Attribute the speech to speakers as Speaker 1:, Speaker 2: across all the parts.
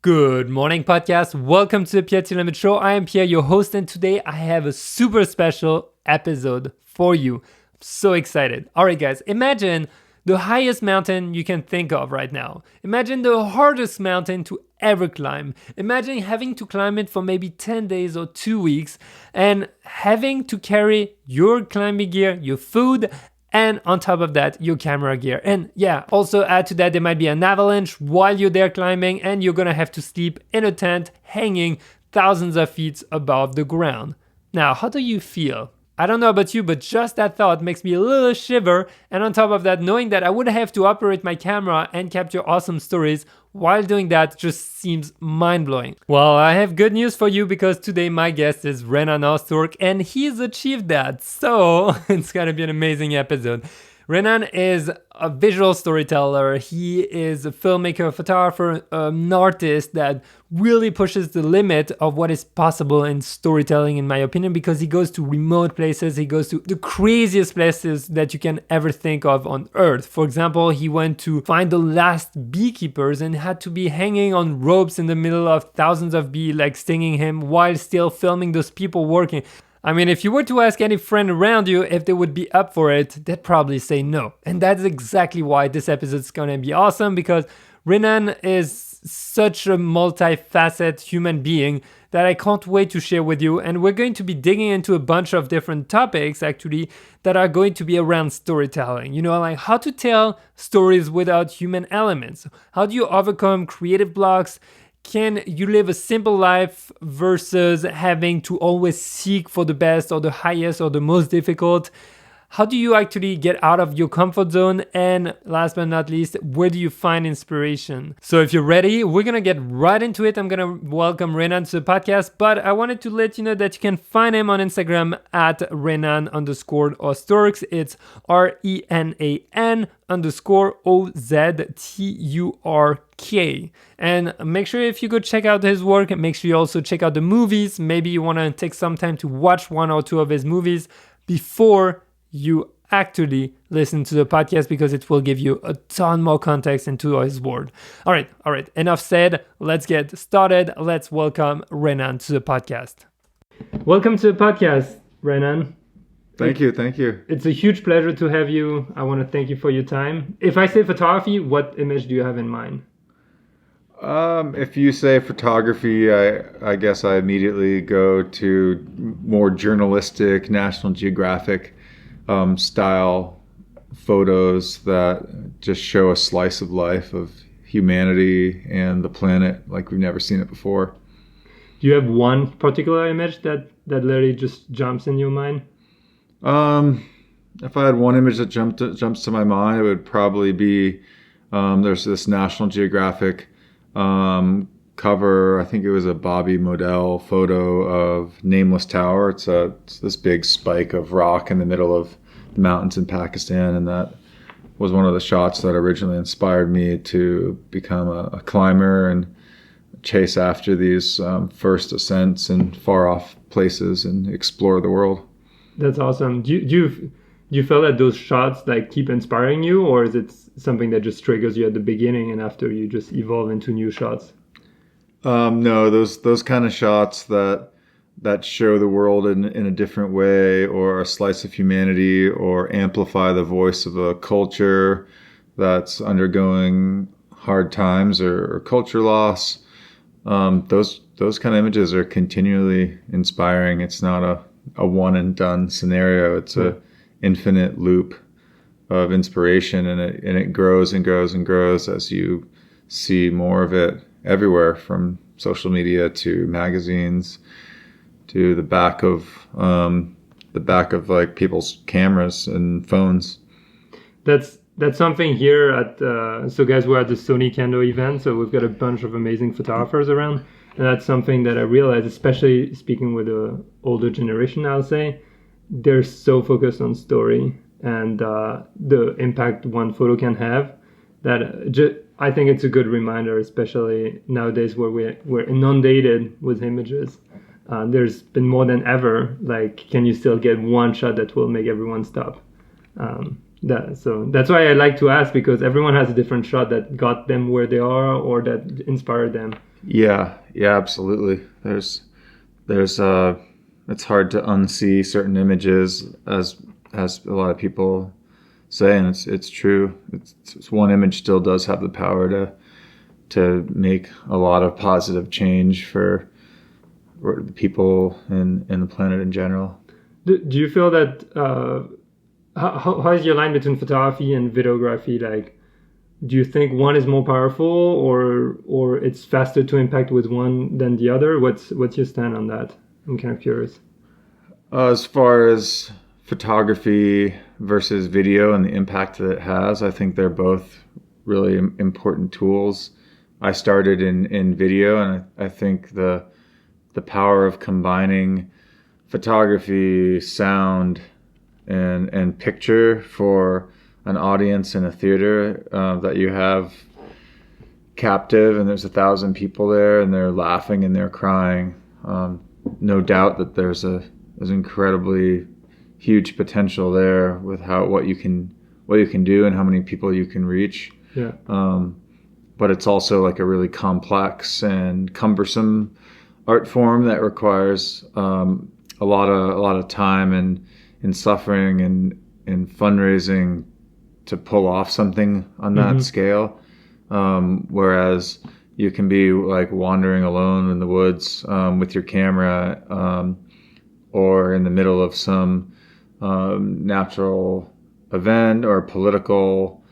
Speaker 1: Good morning, podcast. Welcome to the Pierre T Show. I am Pierre, your host, and today I have a super special episode for you. I'm so excited. All right, guys, imagine the highest mountain you can think of right now. Imagine the hardest mountain to ever climb. Imagine having to climb it for maybe 10 days or 2 weeks and having to carry your climbing gear, your food, and on top of that, your camera gear. And yeah, also add to that, there might be an avalanche while you're there climbing, and you're gonna have to sleep in a tent hanging thousands of feet above the ground. Now, how do you feel? I don't know about you, but just that thought makes me a little shiver. And on top of that, knowing that I would have to operate my camera and capture awesome stories while doing that just seems mind-blowing. Well, I have good news for you because today my guest is Renan Ozturk and he's achieved that. So it's gonna be an amazing episode. Renan is a visual storyteller. He is a filmmaker, a photographer, an artist that really pushes the limit of what is possible in storytelling, in my opinion, because he goes to remote places. He goes to the craziest places that you can ever think of on Earth. For example, he went to find the last beekeepers and had to be hanging on ropes in the middle of thousands of bees, like stinging him, while still filming those people working. I mean, if you were to ask any friend around you if they would be up for it, they'd probably say no. And that's exactly why this episode is gonna be awesome, because Renan is such a multifaceted human being that I can't wait to share with you. And we're going to be digging into a bunch of different topics, actually, that are going to be around storytelling. You know, like how to tell stories without human elements. How do you overcome creative blocks? Can you live a simple life versus having to always seek for the best or the highest or the most difficult? How do you actually get out of your comfort zone? And last but not least, where do you find inspiration? So if you're ready, we're going to get right into it. I'm going to welcome Renan to the podcast, but I wanted to let you know that you can find him on Instagram at Renan_Ozturk. It's RENAN_OZTURK. And make sure if you go check out his work, make sure you also check out the movies. Maybe you want to take some time to watch one or two of his movies before you actually listen to the podcast, because it will give you a ton more context into his world. All right. Enough said. Let's get started. Let's welcome Renan to the podcast. Welcome to the podcast, Renan.
Speaker 2: Thank you.
Speaker 1: It's a huge pleasure to have you. I want to thank you for your time. If I say photography, what image do you have in mind?
Speaker 2: If you say photography, I guess I immediately go to more journalistic, National Geographic style photos that just show a slice of life of humanity and the planet like we've never seen it before.
Speaker 1: Do you have one particular image that literally just jumps in your mind?
Speaker 2: If I had one image that jumps to my mind, it would probably be there's this National Geographic cover. I think it was a Bobby Modell photo of Nameless Tower. It's this big spike of rock in the middle of the mountains in Pakistan, and that was one of the shots that originally inspired me to become a climber and chase after these first ascents in far off places and explore the world.
Speaker 1: That's awesome. Do you feel that those shots like keep inspiring you, or is it something that just triggers you at the beginning and after you just evolve into new shots?
Speaker 2: No, those kind of shots that show the world in a different way, or a slice of humanity, or amplify the voice of a culture that's undergoing hard times or culture loss. Those kind of images are continually inspiring. It's not a one and done scenario. It's a infinite loop of inspiration, and it grows and grows and grows as you see more of it everywhere, from social media to magazines to the back of like people's cameras and phones.
Speaker 1: That's something here at so guys, we're at the Sony Kendo event, so we've got a bunch of amazing photographers around, and that's something that I realized, especially speaking with the older generation, I'll say, they're so focused on story and the impact one photo can have, that I think it's a good reminder, especially nowadays where we're inundated with images. There's been more than ever, like, can you still get one shot that will make everyone stop? So that's why I like to ask, because everyone has a different shot that got them where they are or that inspired them.
Speaker 2: Yeah, absolutely. There's it's hard to unsee certain images, as a lot of people say, and it's true. It's one image still does have the power to make a lot of positive change for the people and the planet in general.
Speaker 1: Do you feel that how is your line between photography and videography? Like, do you think one is more powerful, or it's faster to impact with one than the other? What's your stand on that? I'm kind of curious.
Speaker 2: As far as photography versus video and the impact that it has, I think they're both really important tools. I started in video, and I think the power of combining photography, sound, and picture for an audience in a theater that you have captive, and there's 1,000 people there, and they're laughing and they're crying. No doubt that there's incredibly huge potential there with what you can do and how many people you can reach.
Speaker 1: Yeah.
Speaker 2: But it's also like a really complex and cumbersome art form that requires a lot of time and suffering and fundraising to pull off something on that scale. Whereas you can be like wandering alone in the woods with your camera or in the middle of some natural event or political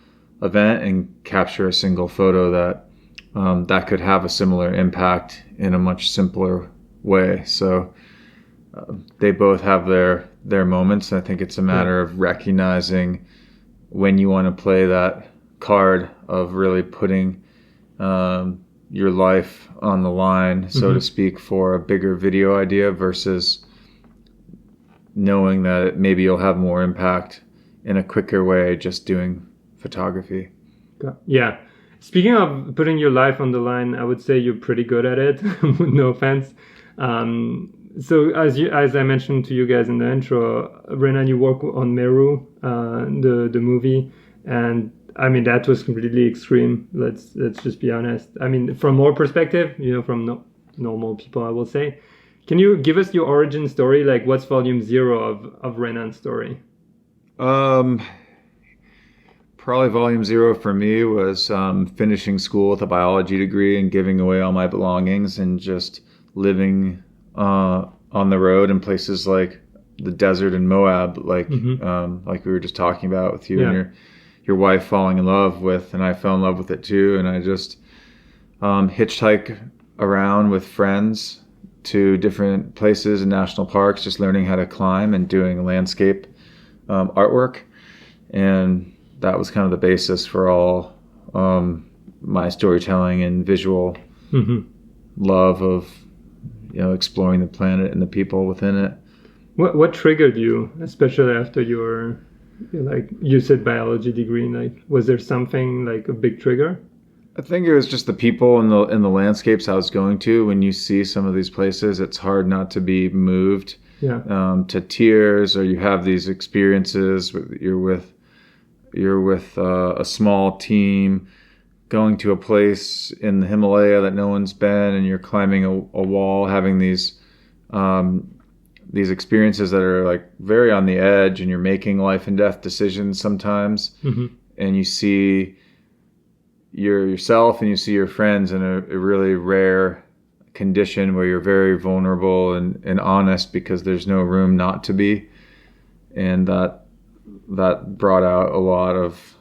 Speaker 2: event and capture a single photo that could have a similar impact in a much simpler way. So they both have their moments. I think it's a matter of recognizing when you want to play that card of really putting your life on the line, so to speak, for a bigger video idea versus knowing that maybe you'll have more impact in a quicker way just doing photography.
Speaker 1: Yeah. Speaking of putting your life on the line, I would say you're pretty good at it. No offense. So as I mentioned to you guys in the intro, Renan, you work on Meru, the movie, and I mean that was completely extreme. Let's just be honest. I mean, from our perspective, from normal people, I will say. Can you give us your origin story? Like, what's volume 0 of Renan's story?
Speaker 2: Probably volume 0 for me was finishing school with a biology degree and giving away all my belongings and just living on the road in places like the desert in Moab, like we were just talking about with you and your wife falling in love with, and I fell in love with it too. And I just hitchhike around with friends to different places and national parks, just learning how to climb and doing landscape artwork. And that was kind of the basis for all my storytelling and visual love of exploring the planet and the people within it.
Speaker 1: What triggered you, especially after your you said biology degree? Like, was there something like a big trigger?
Speaker 2: I think it was just the people and the landscapes I was going to. When you see some of these places, it's hard not to be moved to tears, or you have these experiences. You're with a small team going to a place in the Himalaya that no one's been, and you're climbing a wall, having these experiences that are like very on the edge, and you're making life and death decisions sometimes, and you see yourself and you see your friends in a really rare condition where you're very vulnerable and honest because there's no room not to be. And that brought out a lot of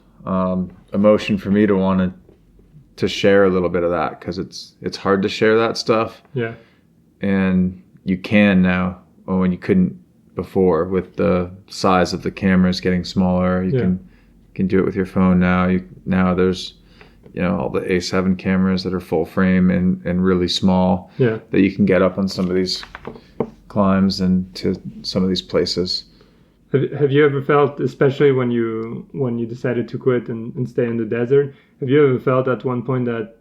Speaker 2: emotion for me to want to share a little bit of that, because it's hard to share that stuff.
Speaker 1: Yeah. And
Speaker 2: you can now, when you couldn't before, with the size of the cameras getting smaller. You can do it with your phone now. Now there's all the A7 cameras that are full frame and really small, that you can get up on some of these climbs and to some of these places.
Speaker 1: Have you ever felt, especially when you decided to quit and stay in the desert, have you ever felt at one point that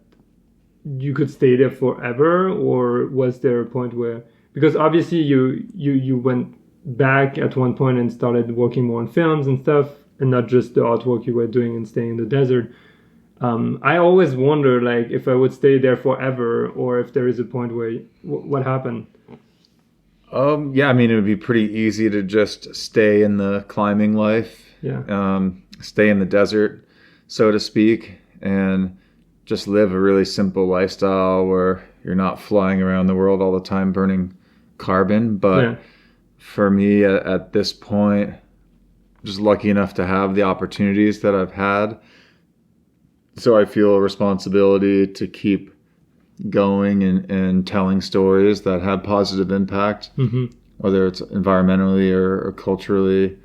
Speaker 1: you could stay there forever, or was there a point where, because obviously you went back at one point and started working more on films and stuff, and not just the artwork you were doing and staying in the desert. I always wonder, like, if I would stay there forever, or if there is a point where what happened.
Speaker 2: Yeah, I mean, it would be pretty easy to just stay in the climbing life, stay in the desert, so to speak, and just live a really simple lifestyle where you're not flying around the world all the time burning carbon. But for me, at this point, just lucky enough to have the opportunities that I've had. So I feel a responsibility to keep going and telling stories that have positive impact, whether it's environmentally or culturally.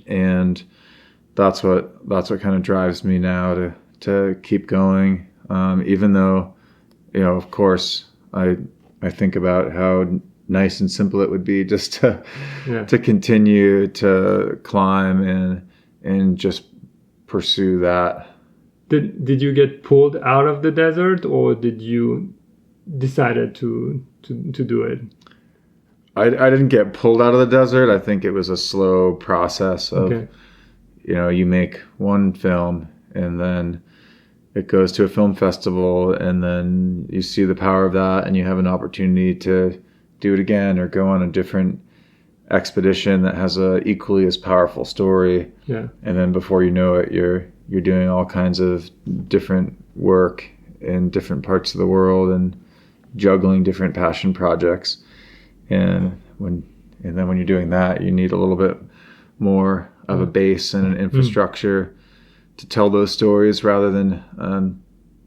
Speaker 2: And that's what kind of drives me now to keep going. Even though, of course, I think about how nice and simple it would be just to continue to climb and just pursue that.
Speaker 1: Did you get pulled out of the desert, or did you decided to do it?
Speaker 2: I didn't get pulled out of the desert. I think it was a slow process of, you make one film and then it goes to a film festival and then you see the power of that and you have an opportunity to do it again or go on a different expedition that has a equally as powerful story. Yeah. And then before you know it, you're doing all kinds of different work in different parts of the world and juggling different passion projects. And then when you're doing that, you need a little bit more of a base and an infrastructure to tell those stories rather than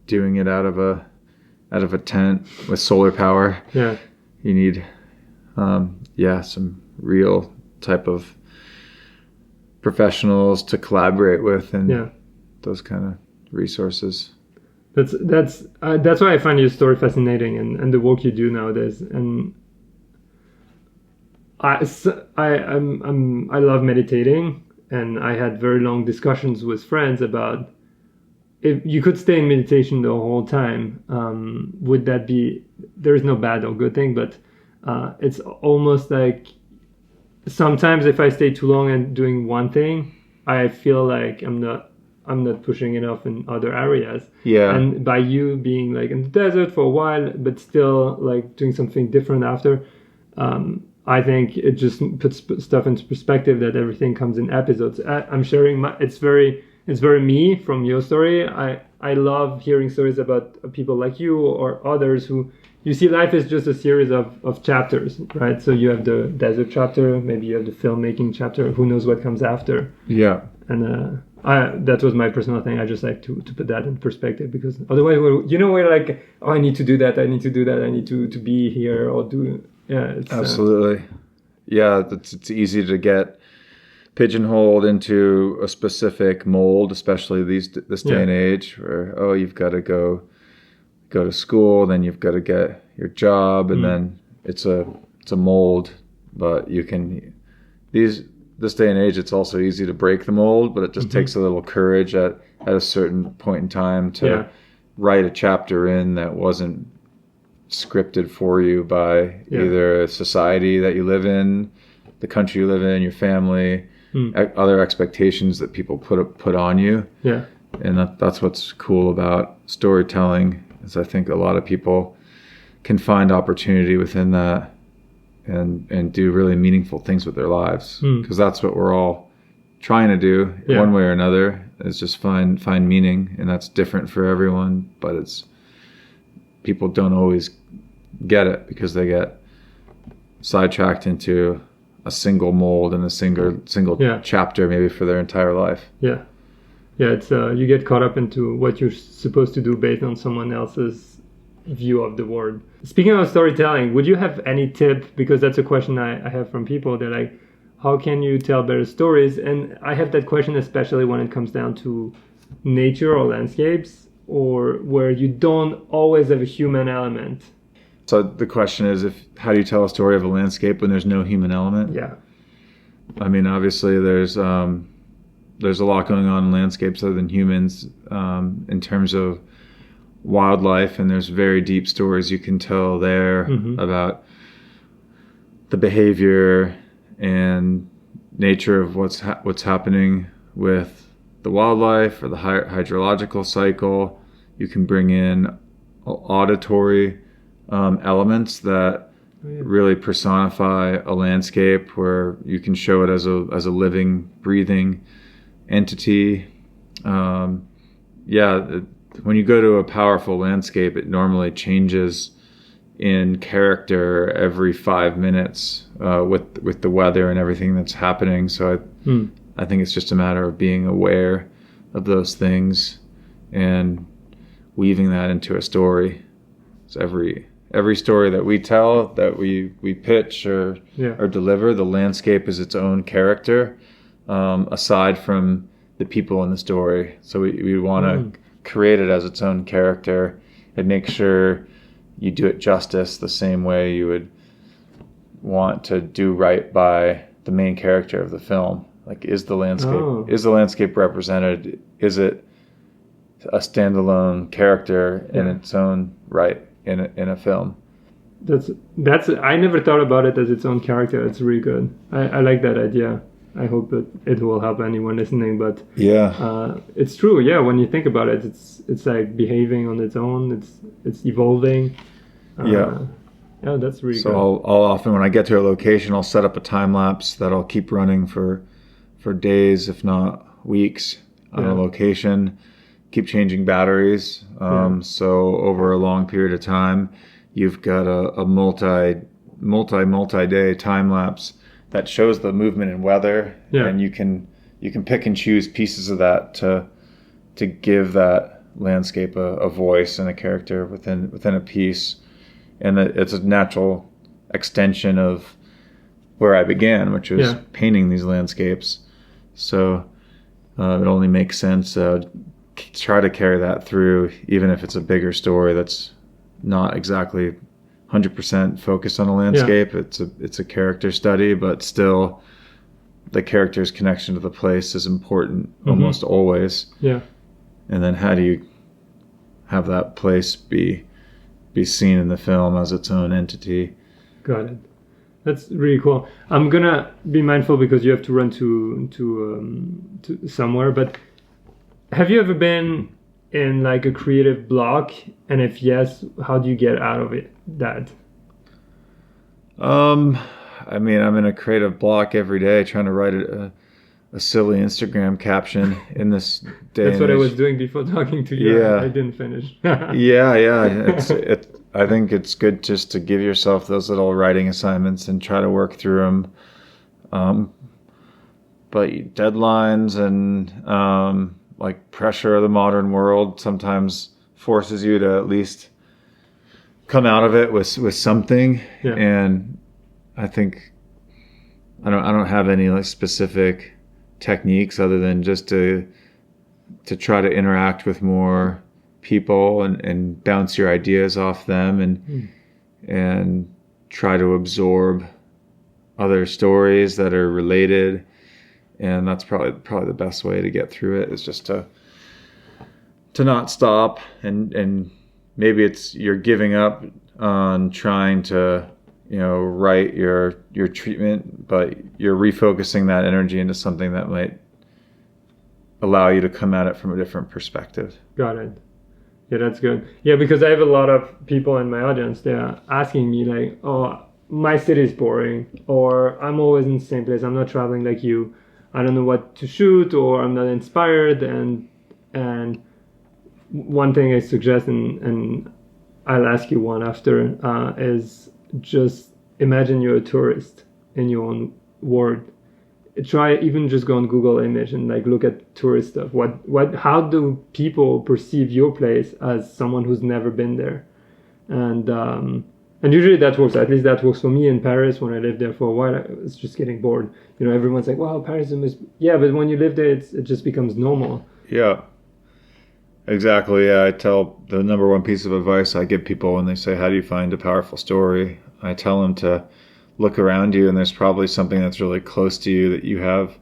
Speaker 2: doing it out of a tent with solar power. Yeah. You need some real type of professionals to collaborate with and those kind of resources.
Speaker 1: That's why I find your story fascinating and the work you do nowadays. And I love meditating, and I had very long discussions with friends about if you could stay in meditation the whole time, would that be, there is no bad or good thing, but it's almost like sometimes if I stay too long and doing one thing, I feel like I'm not pushing enough in other areas. Yeah. And by you being like in the desert for a while, but still like doing something different after, I think it just puts stuff into perspective that everything comes in episodes. I'm sharing it's very me from your story. I love hearing stories about people like you or others who you see life is just a series of chapters, right? So you have the desert chapter, maybe you have the filmmaking chapter, who knows what comes after. Yeah. And that was my personal thing. I just like to put that in perspective, because otherwise we're like, oh, I need to do that, I need to be here or do. Yeah, it's,
Speaker 2: absolutely. It's easy to get pigeonholed into a specific mold, especially this day and age, where you've got to go to school, then you've got to get your job, and then it's a mold. But you can this day and age, it's also easy to break the mold, but it just takes a little courage at a certain point in time to write a chapter in that wasn't scripted for you by either society that you live in, the country you live in, your family, other expectations that people put on you. Yeah. And that's what's cool about storytelling, is I think a lot of people can find opportunity within that and do really meaningful things with their lives, because that's what we're all trying to do one way or another, is just find meaning, and that's different for everyone, but it's people don't always get it because they get sidetracked into a single mold and a single chapter maybe for their entire life. It's
Speaker 1: you get caught up into what you're supposed to do based on someone else's view of the world. Speaking of storytelling, would you have any tip, because that's a question I have from people, they're like, how can you tell better stories? And I have that question especially when it comes down to nature or landscapes, or where you don't always have a human element.
Speaker 2: So the question is, how do you tell a story of a landscape when there's no human element? Yeah. I mean, obviously there's a lot going on in landscapes other than humans, in terms of wildlife, and there's very deep stories you can tell there about the behavior and nature of what's happening with the wildlife or the hydrological cycle. You can bring in auditory elements that really personify a landscape, where you can show it as a living, breathing entity. When you go to a powerful landscape, it normally changes in character every 5 minutes with the weather and everything that's happening. So I think it's just a matter of being aware of those things and weaving that into a story. So every story that we tell, that we pitch or deliver, the landscape is its own character, aside from the people in the story. So we want to create it as its own character and make sure you do it justice the same way you would want to do right by the main character of the film. Like, is the landscape represented? Is it a standalone character in its own right in a film?
Speaker 1: That's I never thought about it as its own character. It's really good. I like that idea. I hope that it will help anyone listening. But it's true. Yeah, when you think about it, it's like behaving on its own. It's evolving. That's really good.
Speaker 2: So I'll often, when I get to a location, I'll set up a time lapse that I'll keep running for days, if not weeks, on a location. Keep changing batteries. So over a long period of time, you've got a multi-day time lapse that shows the movement in weather, and you can pick and choose pieces of that to give that landscape a voice and a character within a piece. And it's a natural extension of where I began, which was painting these landscapes. So it only makes sense to try to carry that through, even if it's a bigger story that's not exactly 100% focused on a landscape. It's a character study, but still the character's connection to the place is important almost always. And then how do you have that place be seen in the film as its own entity?
Speaker 1: Got it. That's really cool. I'm gonna be mindful because you have to run to somewhere. But have you ever been in like a creative block? And if yes, how do you get out of that?
Speaker 2: I mean, I'm in a creative block every day trying to write a silly Instagram caption in this day.
Speaker 1: That's what I was doing before talking to you. I didn't finish.
Speaker 2: I think it's good just to give yourself those little writing assignments and try to work through them. But deadlines and like pressure of the modern world sometimes forces you to at least come out of it with something. And I think I don't have any like specific techniques other than just to try to interact with more people and bounce your ideas off them and try to absorb other stories that are related. And that's probably the best way to get through it, is just to not stop, and maybe it's you're giving up on trying to write your treatment, but you're refocusing that energy into something that might allow you to come at it from a different perspective.
Speaker 1: Got it. Yeah, that's good. Yeah, because I have a lot of people in my audience, they're asking me like, oh, my city is boring, or I'm always in the same place, I'm not traveling like you, I don't know what to shoot, or I'm not inspired. And one thing I suggest, and I'll ask you one after, is just imagine you're a tourist in your own world. Try even just go on Google image and like look at tourist stuff. How do people perceive your place as someone who's never been there? And usually that works. At least that works for me in Paris. When I lived there for a while, I was just getting bored. Everyone's like, wow, Paris is... Yeah, but when you live there, it just becomes normal.
Speaker 2: Yeah, exactly. Yeah, I tell the number one piece of advice I give people when they say, how do you find a powerful story? I tell them to look around you, and there's probably something that's really close to you that you have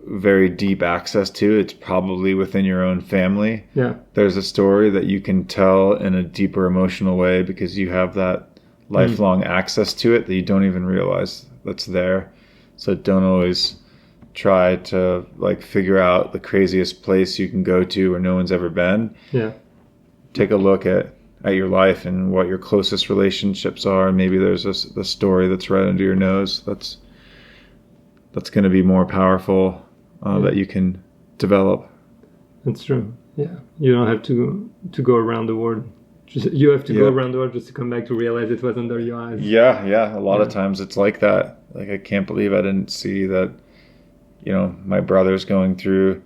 Speaker 2: very deep access to. It's probably within your own family.
Speaker 1: Yeah.
Speaker 2: There's a story that you can tell in a deeper emotional way because you have that lifelong access to it that you don't even realize that's there. So don't always try to like figure out the craziest place you can go to where no one's ever been.
Speaker 1: Yeah.
Speaker 2: Take a look at your life and what your closest relationships are. Maybe there's a story that's right under your nose that's going to be more powerful that you can develop.
Speaker 1: That's true. Yeah. You don't have to go around the world. You have to go around the world just to come back to realize it was under your eyes.
Speaker 2: Yeah. A lot of times it's like that. Like, I can't believe I didn't see that, my brother's going through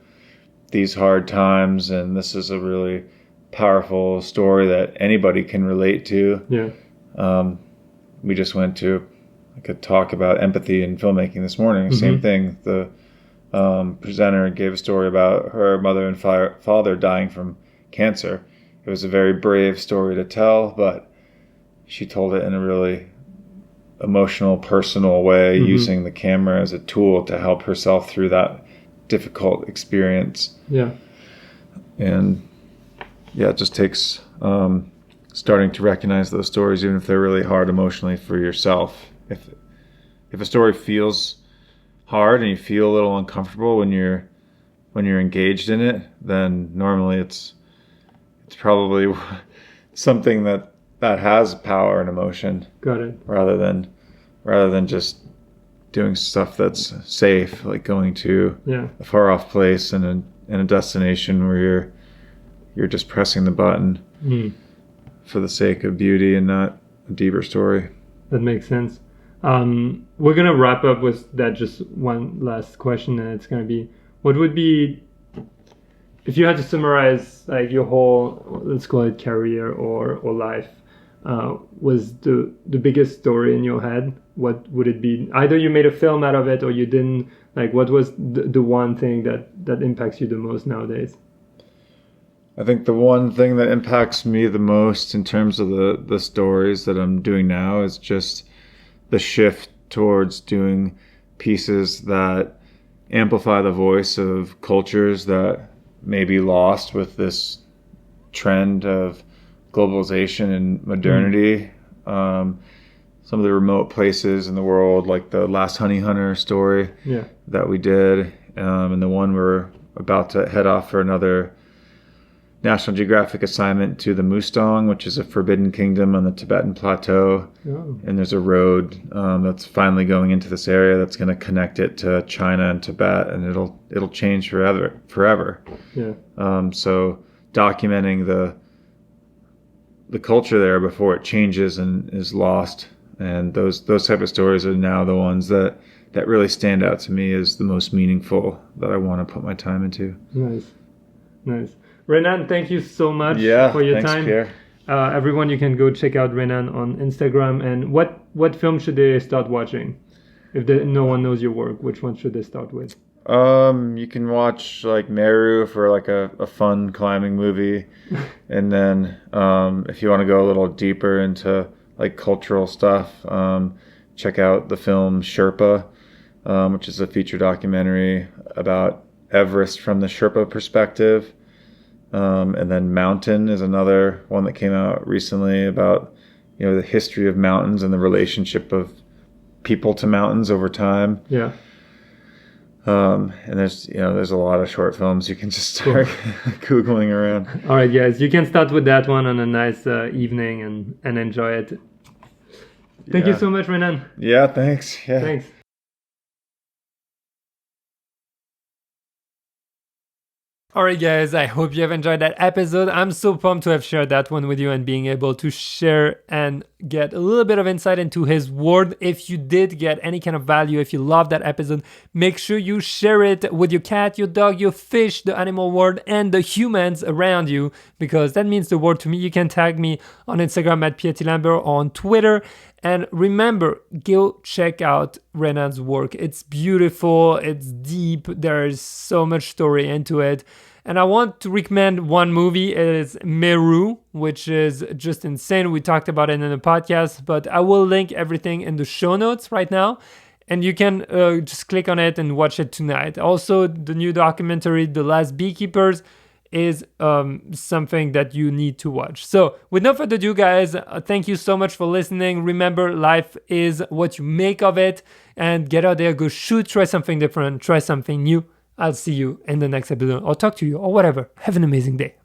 Speaker 2: these hard times, and this is a really powerful story that anybody can relate to.
Speaker 1: Yeah.
Speaker 2: We just went to like a talk about empathy in filmmaking this morning. Same thing. The presenter gave a story about her mother and father dying from cancer. It was a very brave story to tell, but she told it in a really emotional, personal way, using the camera as a tool to help herself through that difficult experience.
Speaker 1: Yeah.
Speaker 2: And it just takes starting to recognize those stories, even if they're really hard emotionally for yourself. If a story feels hard and you feel a little uncomfortable when you're engaged in it, then normally it's probably something that has power and emotion.
Speaker 1: Got it.
Speaker 2: Rather than just doing stuff that's safe, like going to a far off place and a destination where you're just pressing the button for the sake of beauty and not a deeper story.
Speaker 1: That makes sense. We're gonna wrap up with that. Just one last question, and it's gonna be, what would be, if you had to summarize like your whole, let's call it career or life, was the biggest story in your head? What would it be? Either you made a film out of it or you didn't. Like, what was the one thing that impacts you the most nowadays?
Speaker 2: I think the one thing that impacts me the most in terms of the stories that I'm doing now is just the shift towards doing pieces that amplify the voice of cultures that may be lost with this trend of globalization and modernity. Some of the remote places in the world, like the Last Honey Hunter story that we did, and the one we're about to head off for another National Geographic assignment to the Mustang, which is a forbidden kingdom on the Tibetan plateau.
Speaker 1: Oh. And
Speaker 2: there's a road that's finally going into this area that's going to connect it to China and Tibet, and it'll change forever.
Speaker 1: Yeah.
Speaker 2: So documenting the culture there before it changes and is lost, and those type of stories are now the ones that really stand out to me as the most meaningful that I want to put my time into.
Speaker 1: Nice. Renan, thank you so much for your time.
Speaker 2: Pierre.
Speaker 1: Everyone, you can go check out Renan on Instagram. And what film should they start watching? If no one knows your work, which one should they start with?
Speaker 2: You can watch like Meru for like a fun climbing movie. And then if you want to go a little deeper into like cultural stuff, check out the film Sherpa, which is a feature documentary about Everest from the Sherpa perspective. And then Mountain is another one that came out recently about the history of mountains and the relationship of people to mountains over time.
Speaker 1: Yeah.
Speaker 2: And there's a lot of short films you can just start Googling around.
Speaker 1: All right, guys, you can start with that one on a nice evening and enjoy it. Thank you so much, Renan.
Speaker 2: Yeah, thanks. Yeah.
Speaker 1: Thanks. Alright guys, I hope you have enjoyed that episode. I'm so pumped to have shared that one with you and being able to share and get a little bit of insight into his world. If you did get any kind of value, if you loved that episode, make sure you share it with your cat, your dog, your fish, the animal world, and the humans around you, because that means the world to me. You can tag me on Instagram at Pierre T. Lambert, or on Twitter. And remember, go check out Renan's work. It's beautiful, it's deep, there is so much story into it. And I want to recommend one movie. It is Meru, which is just insane. We talked about it in the podcast, but I will link everything in the show notes right now. And you can just click on it and watch it tonight. Also, the new documentary, The Last Beekeepers, is something that you need to watch. So with no further ado, guys, thank you so much for listening. Remember, life is what you make of it, and get out there, go shoot, try something different, try something new. I'll see you in the next episode, or talk to you, or whatever. Have an amazing day.